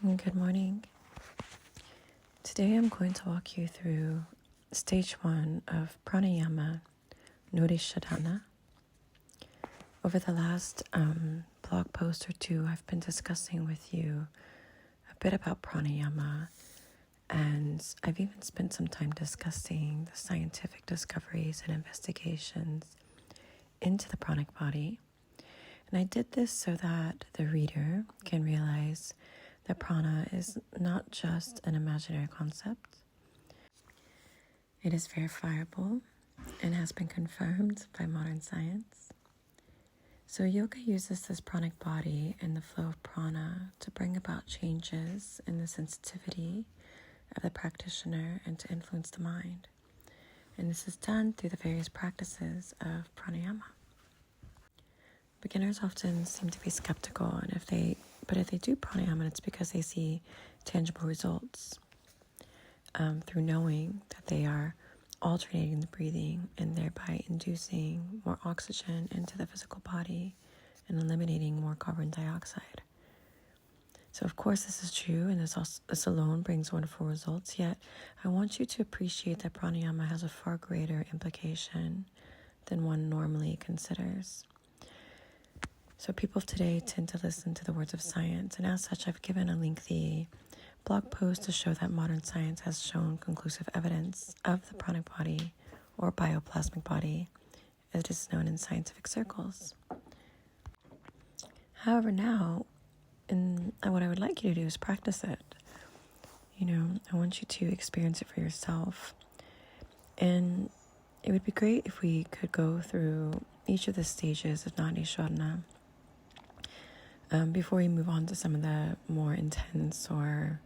Good morning. Today I'm going to walk you through stage 1 of pranayama, Nadi Shodhana. Over the last blog post or two, I've been discussing with you a bit about pranayama, and I've even spent some time discussing the scientific discoveries and investigations into the pranic body. And I did this so that the reader can realize that prana is not just an imaginary concept. It is verifiable and has been confirmed by modern science. So yoga uses this pranic body and the flow of prana to bring about changes in the sensitivity of the practitioner and to influence the mind. And this is done through the various practices of pranayama. Beginners often seem to be skeptical, and if they do pranayama, it's because they see tangible results through knowing that they are alternating the breathing and thereby inducing more oxygen into the physical body and eliminating more carbon dioxide. So of course this is true, and this alone brings wonderful results, yet I want you to appreciate that pranayama has a far greater implication than one normally considers. So people of today tend to listen to the words of science, and as such I've given a lengthy blog post to show that modern science has shown conclusive evidence of the pranic body, or bioplasmic body, as it is known in scientific circles. However, now, what I would like you to do is practice it. I want you to experience it for yourself. And it would be great if we could go through each of the stages of Nadi Shodhana before we move on to some of the more intense or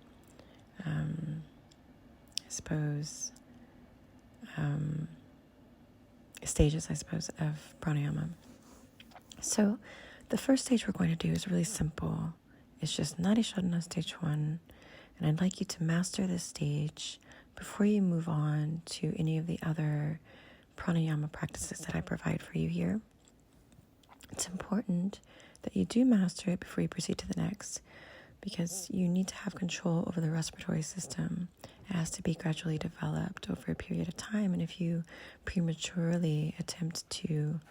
stages, of pranayama. So the first stage we're going to do is really simple. It's just Nadi Shodhana stage 1, and I'd like you to master this stage before you move on to any of the other pranayama practices that I provide for you here. It's important that you do master it before you proceed to the next, because you need to have control over the respiratory system. It has to be gradually developed over a period of time, and if you prematurely attempt to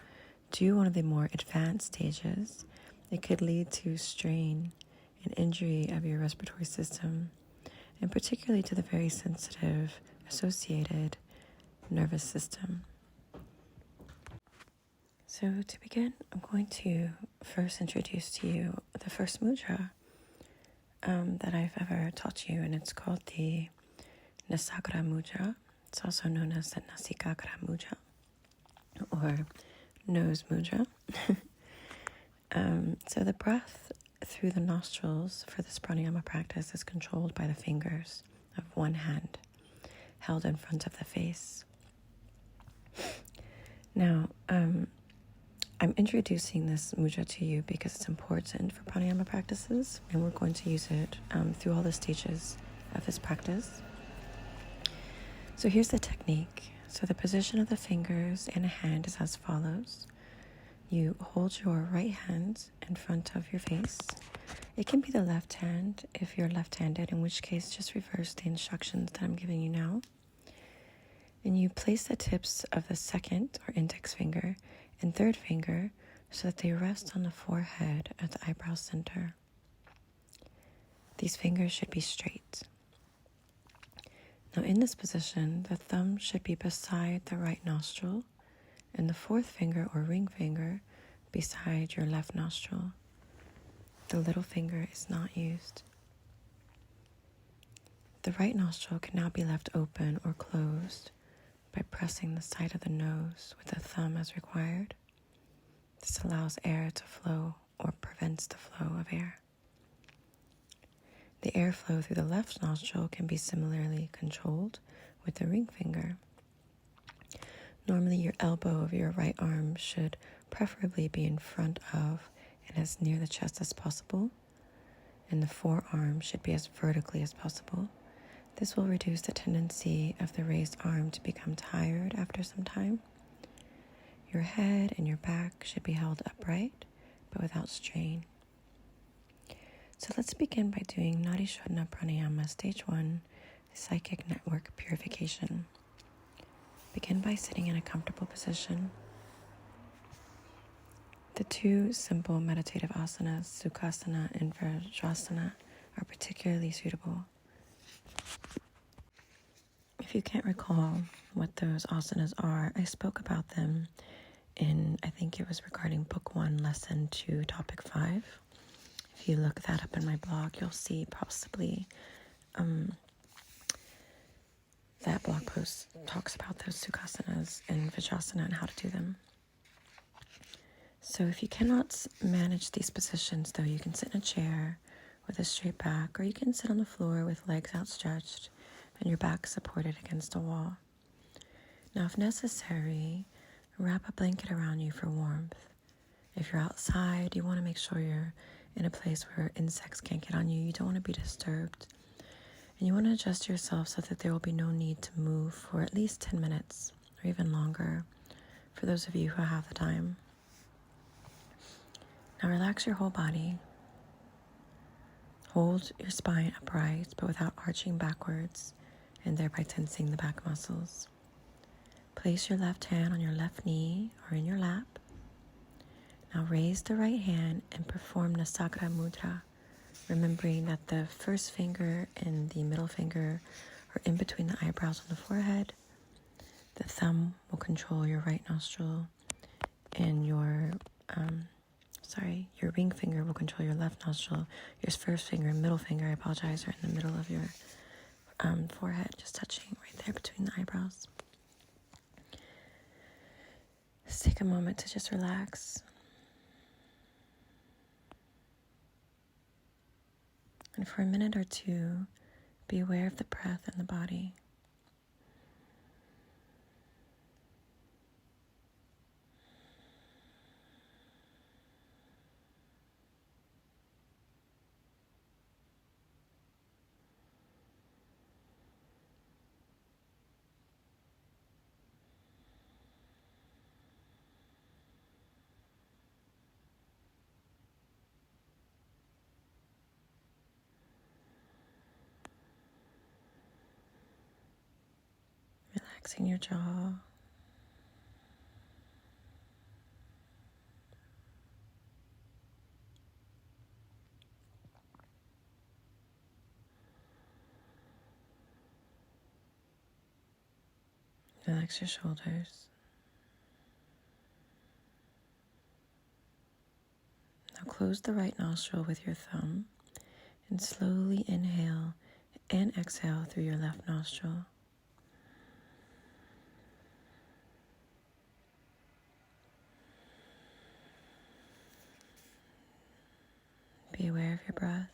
do one of the more advanced stages, it could lead to strain and injury of your respiratory system, and particularly to the very sensitive associated nervous system. So to begin, I'm going to first introduce to you the first mudra that I've ever taught you, and it's called the Nasagra mudra. It's also known as the Nasikakara mudra, or nose mudra. So the breath through the nostrils for this pranayama practice is controlled by the fingers of one hand held in front of the face. Now, I'm introducing this mudra to you because it's important for pranayama practices, and we're going to use it through all the stages of this practice. So here's the technique. So the position of the fingers and a hand is as follows. You hold your right hand in front of your face. It can be the left hand if you're left-handed, in which case just reverse the instructions that I'm giving you now. And you place the tips of the second or index finger and third finger so that they rest on the forehead at the eyebrow center. These fingers should be straight. Now in this position, the thumb should be beside the right nostril and the fourth finger or ring finger beside your left nostril. The little finger is not used. The right nostril can now be left open or closed by pressing the side of the nose with the thumb as required. This allows air to flow or prevents the flow of air. The airflow through the left nostril can be similarly controlled with the ring finger. Normally your elbow of your right arm should preferably be in front of and as near the chest as possible, and the forearm should be as vertically as possible. This will reduce the tendency of the raised arm to become tired after some time. Your head and your back should be held upright, but without strain. So let's begin by doing Nadi Shodhana Pranayama Stage 1, Psychic Network Purification. Begin by sitting in a comfortable position. The two simple meditative asanas, Sukhasana and Vajrasana, are particularly suitable. If you can't recall what those asanas are, I spoke about them in, I think it was regarding Book 1, Lesson 2, Topic 5. If you look that up in my blog, you'll see possibly that blog post talks about those Sukhasanas and Vajrasana and how to do them. So if you cannot manage these positions, though, you can sit in a chair with a straight back, or you can sit on the floor with legs outstretched and your back supported against a wall. Now, if necessary, wrap a blanket around you for warmth. If you're outside, you want to make sure you're in a place where insects can't get on you. You don't want to be disturbed. And you want to adjust yourself so that there will be no need to move for at least 10 minutes or even longer for those of you who have the time. Now relax your whole body. Hold your spine upright but without arching backwards and thereby tensing the back muscles. Place your left hand on your left knee or in your lap. Now raise the right hand and perform Nasakara Mudra, remembering that the first finger and the middle finger are in between the eyebrows on the forehead. The thumb will control your right nostril, and your ring finger will control your left nostril. Your first finger and middle finger, I apologize, are in the middle of your forehead, just touching right there between the eyebrows. Let's take a moment to just relax. And for a minute or two, be aware of the breath and the body. Relaxing your jaw. Relax your shoulders. Now close the right nostril with your thumb and slowly inhale and exhale through your left nostril. Be aware of your breath.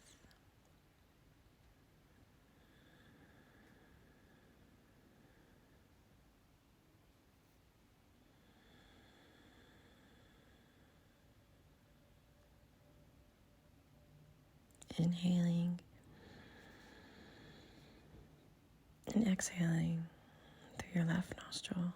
Inhaling and exhaling through your left nostril.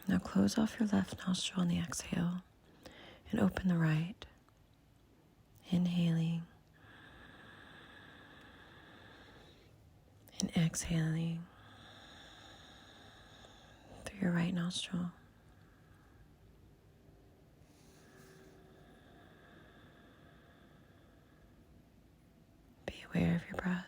Now close off your left nostril on the exhale and open the right. Inhaling and exhaling through your right nostril. Be aware of your breath.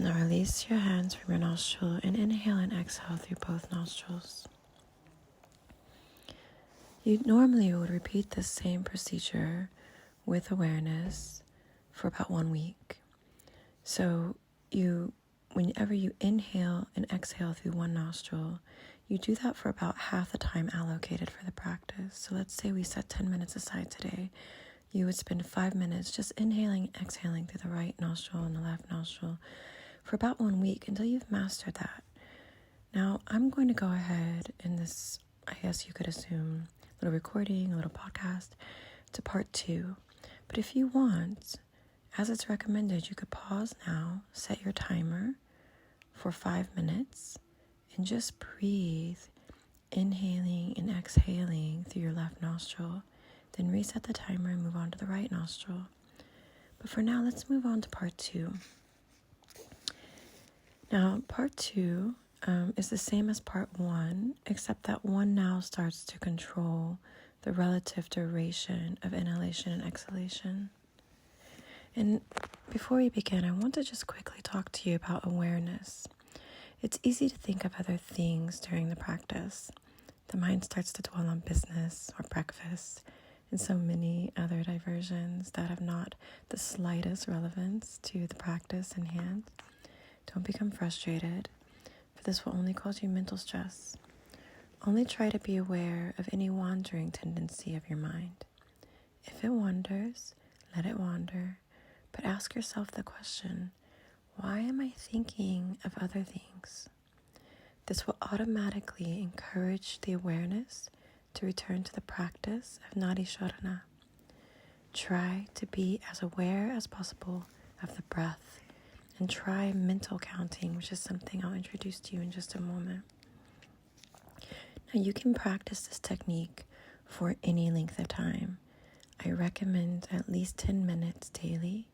Now release your hands from your nostril and inhale and exhale through both nostrils. You normally would repeat this same procedure with awareness for about 1 week. So whenever you inhale and exhale through one nostril, you do that for about half the time allocated for the practice. So let's say we set 10 minutes aside today. You would spend 5 minutes just inhaling and exhaling through the right nostril and the left nostril for about 1 week until you've mastered that. Now, I'm going to go ahead in this, I guess you could assume, little recording, a little podcast, to part 2. But if you want, as it's recommended, you could pause now, set your timer for 5 minutes, and just breathe, inhaling and exhaling through your left nostril. Then reset the timer and move on to the right nostril. But for now, let's move on to part 2. Now, part 2 is the same as part 1, except that 1 now starts to control the relative duration of inhalation and exhalation. And before we begin, I want to just quickly talk to you about awareness. It's easy to think of other things during the practice. The mind starts to dwell on business or breakfast and so many other diversions that have not the slightest relevance to the practice in hand. Don't become frustrated, for this will only cause you mental stress. Only try to be aware of any wandering tendency of your mind. If it wanders, let it wander, but ask yourself the question, why am I thinking of other things? This will automatically encourage the awareness to return to the practice of Nadi Shodhana. Try to be as aware as possible of the breath, and try mental counting, which is something I'll introduce to you in just a moment. Now, you can practice this technique for any length of time. I recommend at least 10 minutes daily.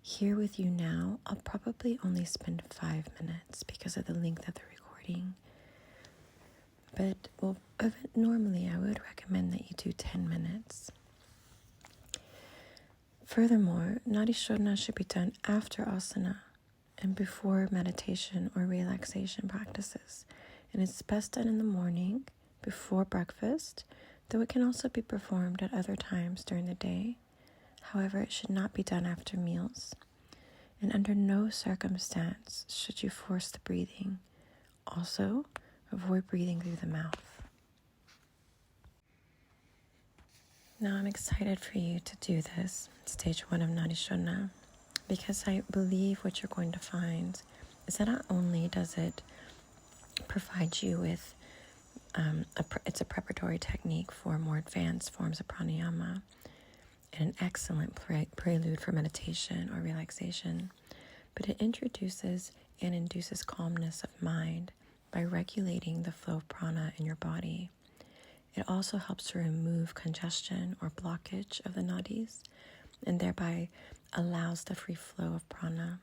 Here with you now, I'll probably only spend 5 minutes because of the length of the recording. But normally I would recommend that you do 10 minutes. Furthermore, Nadi Shodhana should be done after asana and before meditation or relaxation practices. And it's best done in the morning before breakfast, though it can also be performed at other times during the day. However, it should not be done after meals. And under no circumstance should you force the breathing. Also, avoid breathing through the mouth. Now I'm excited for you to do this, stage 1 of Nadi Shodhana, because I believe what you're going to find is that not only does it provide you with it's a preparatory technique for more advanced forms of pranayama and an excellent prelude for meditation or relaxation, but it introduces and induces calmness of mind by regulating the flow of prana in your body. It also helps to remove congestion or blockage of the nadis and thereby allows the free flow of prana.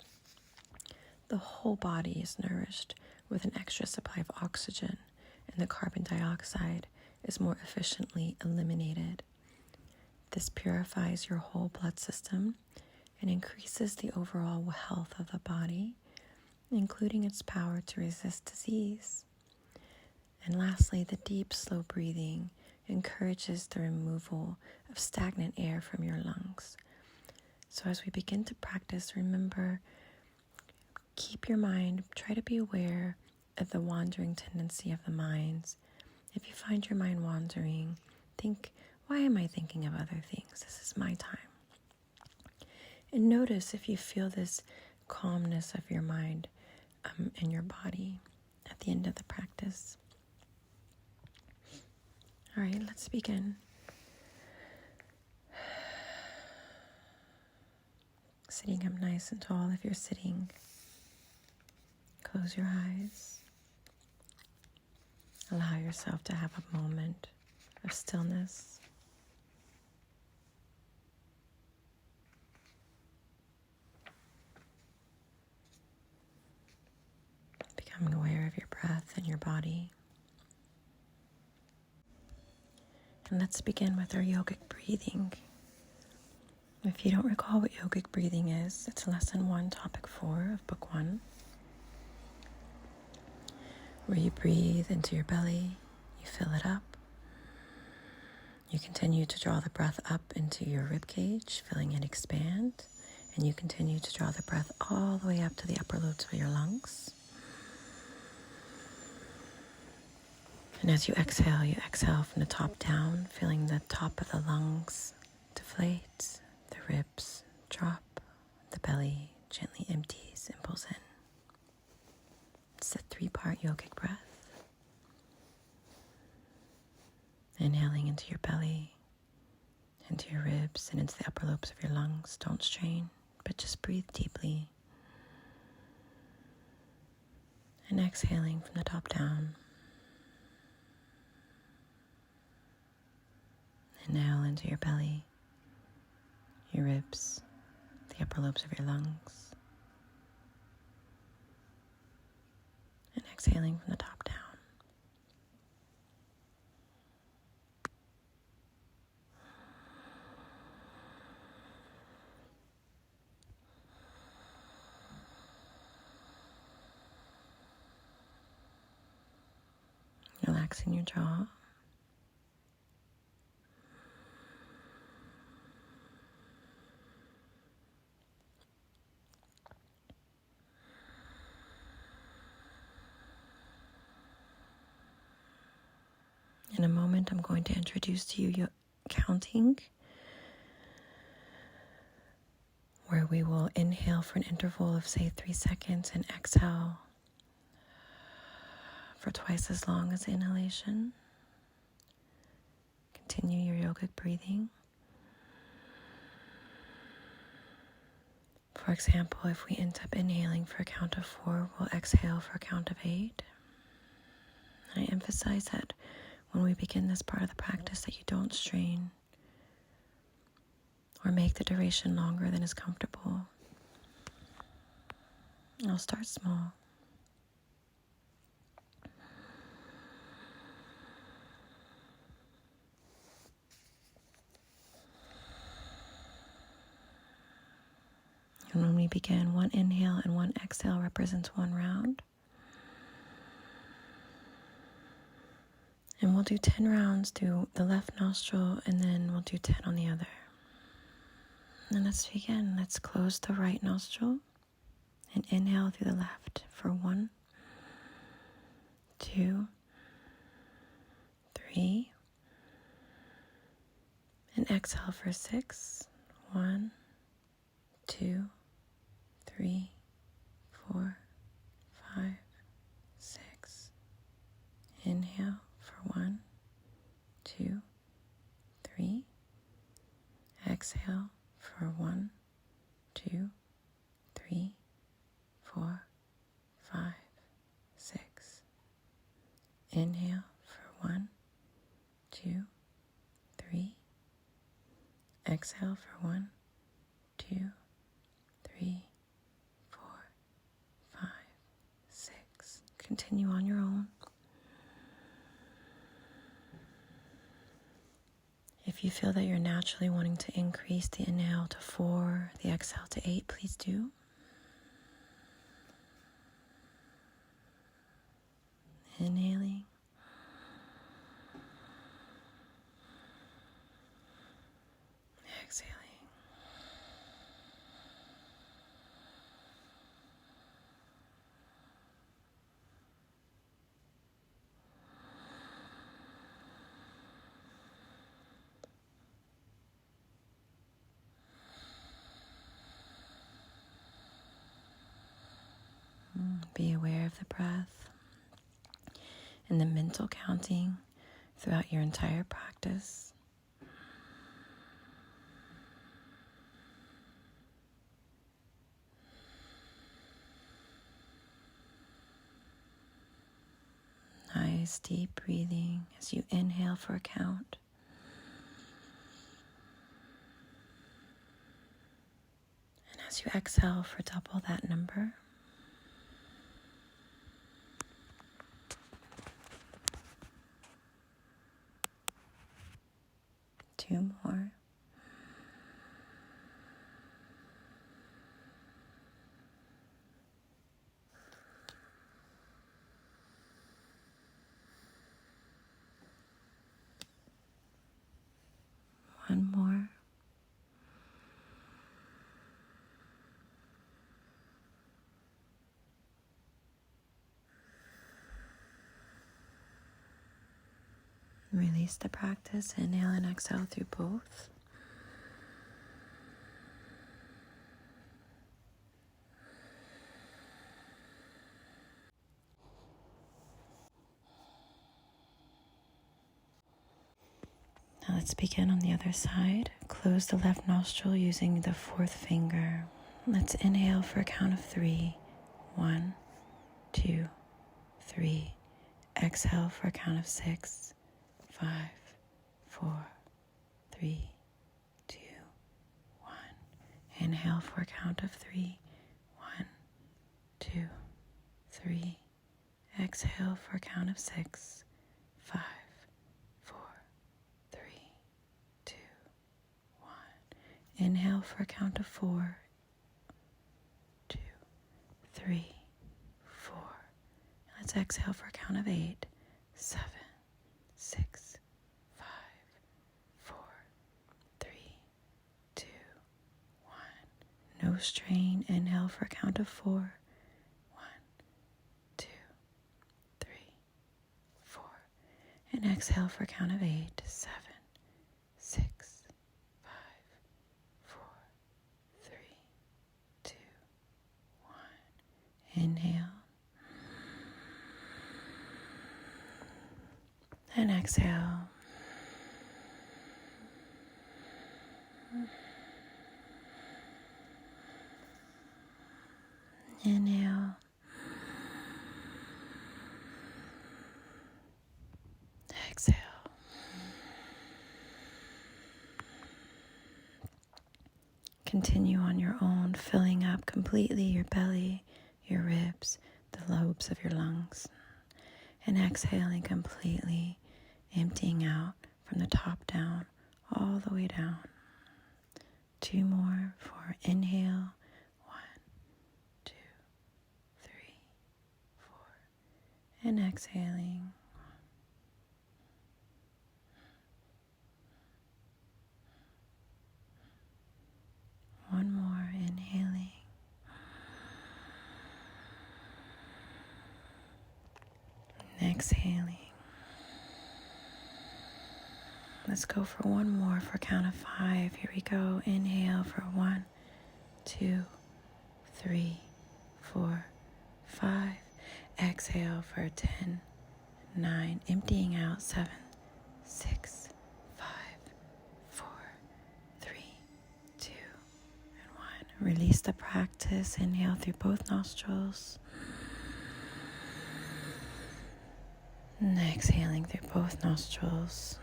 The whole body is nourished with an extra supply of oxygen, and the carbon dioxide is more efficiently eliminated. This purifies your whole blood system and increases the overall health of the body, including its power to resist disease. And lastly, the deep, slow breathing encourages the removal of stagnant air from your lungs. So as we begin to practice, remember, keep your mind, try to be aware of the wandering tendency of the minds. If you find your mind wandering, think, why am I thinking of other things? This is my time. And notice if you feel this calmness of your mind in your body at the end of the practice. All right, let's begin. Sitting up nice and tall if you're sitting. Close your eyes. Allow yourself to have a moment of stillness. Becoming aware of your breath and your body. And let's begin with our yogic breathing. If you don't recall what yogic breathing is, it's lesson 1, topic 4 of book 1. where you breathe into your belly, you fill it up. You continue to draw the breath up into your rib cage, feeling it expand, and you continue to draw the breath all the way up to the upper lobes of your lungs. And as you exhale from the top down, feeling the top of the lungs deflate, the ribs drop, the belly gently empties and pulls in. It's a 3-part yogic breath. Inhaling into your belly, into your ribs, and into the upper lobes of your lungs. Don't strain, but just breathe deeply. And exhaling from the top down. Inhale into your belly, your ribs, the upper lobes of your lungs. And exhaling from the top down. Relaxing your jaw. In a moment, I'm going to introduce to you counting, where we will inhale for an interval of, say, 3 seconds and exhale for twice as long as the inhalation. Continue your yogic breathing. For example, if we end up inhaling for a count of 4, we'll exhale for a count of 8. I emphasize that when we begin this part of the practice that you don't strain or make the duration longer than is comfortable. I'll start small. And when we begin, 1 inhale and 1 exhale represents 1 round. And we'll do 10 rounds through the left nostril, and then we'll do 10 on the other. And let's begin. Let's close the right nostril and inhale through the left for 1, 2, 3. And exhale for 6. 1, 2, 3, 4, 5, 6. Inhale for 1, 2, 3. Exhale for 1, 2, 3, 4, 5, 6. Inhale for 1, 2, 3. Exhale for 1, 2, 3, 4, 5, 6. Continue on your own. If you feel that you're naturally wanting to increase the inhale to 4, the exhale to 8, please do. Inhaling. Exhaling. Be aware of the breath and the mental counting throughout your entire practice. Nice deep breathing as you inhale for a count. And as you exhale for double that number. 2 more. Release the practice. Inhale and exhale through both. Now let's begin on the other side. Close the left nostril using the fourth finger. Let's inhale for a count of 3. 1, 2, 3. Exhale for a count of 6. 5, 4, 3, 2, 1. Inhale for a count of 3. 1, 2, 3. Exhale for a count of 6. 5, 4, 3, 2, 1. Inhale for a count of 4. 2, 3, 4. Let's exhale for a count of 8. 7, 6, 5, 4, 3, 2, 1. No strain. Inhale for a count of 4. 1, 2, 3, 4. And exhale for a count of 8. 7, 6, 5, 4, 3, 2, 1. Inhale. And exhale. Inhale. Exhale. Continue on your own, filling up completely your belly, your ribs, the lobes of your lungs, and exhaling completely, emptying out from the top down, all the way down. 2 more for inhale. 1, 2, 3, 4. And exhaling. One more, inhaling. And exhaling. Let's go for one more for a count of 5. Here we go. Inhale for 1, 2, 3, 4, 5. Exhale for 10, 9. Emptying out 7, 6, 5, 4, 3, 2, and 1. Release the practice. Inhale through both nostrils. And exhaling through both nostrils.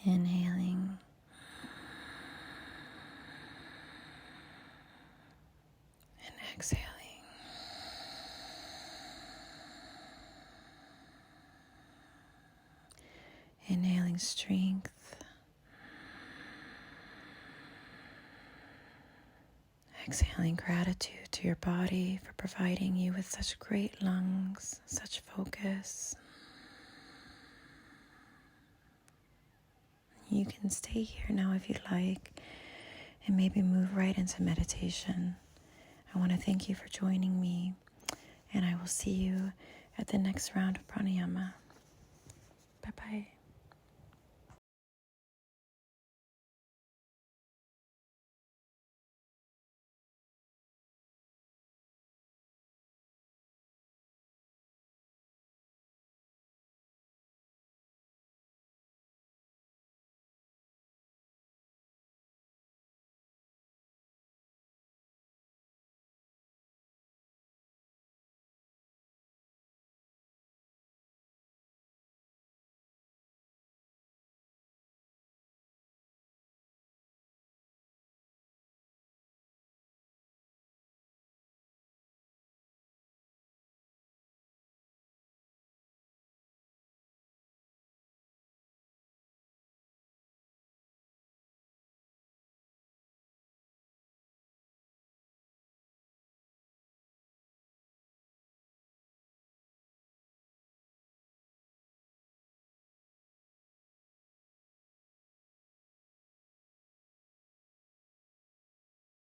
Inhaling. And exhaling. Inhaling strength. Exhaling gratitude to your body for providing you with such great lungs, such focus. You can stay here now if you'd like, and maybe move right into meditation. I want to thank you for joining me, and I will see you at the next round of pranayama. Bye-bye.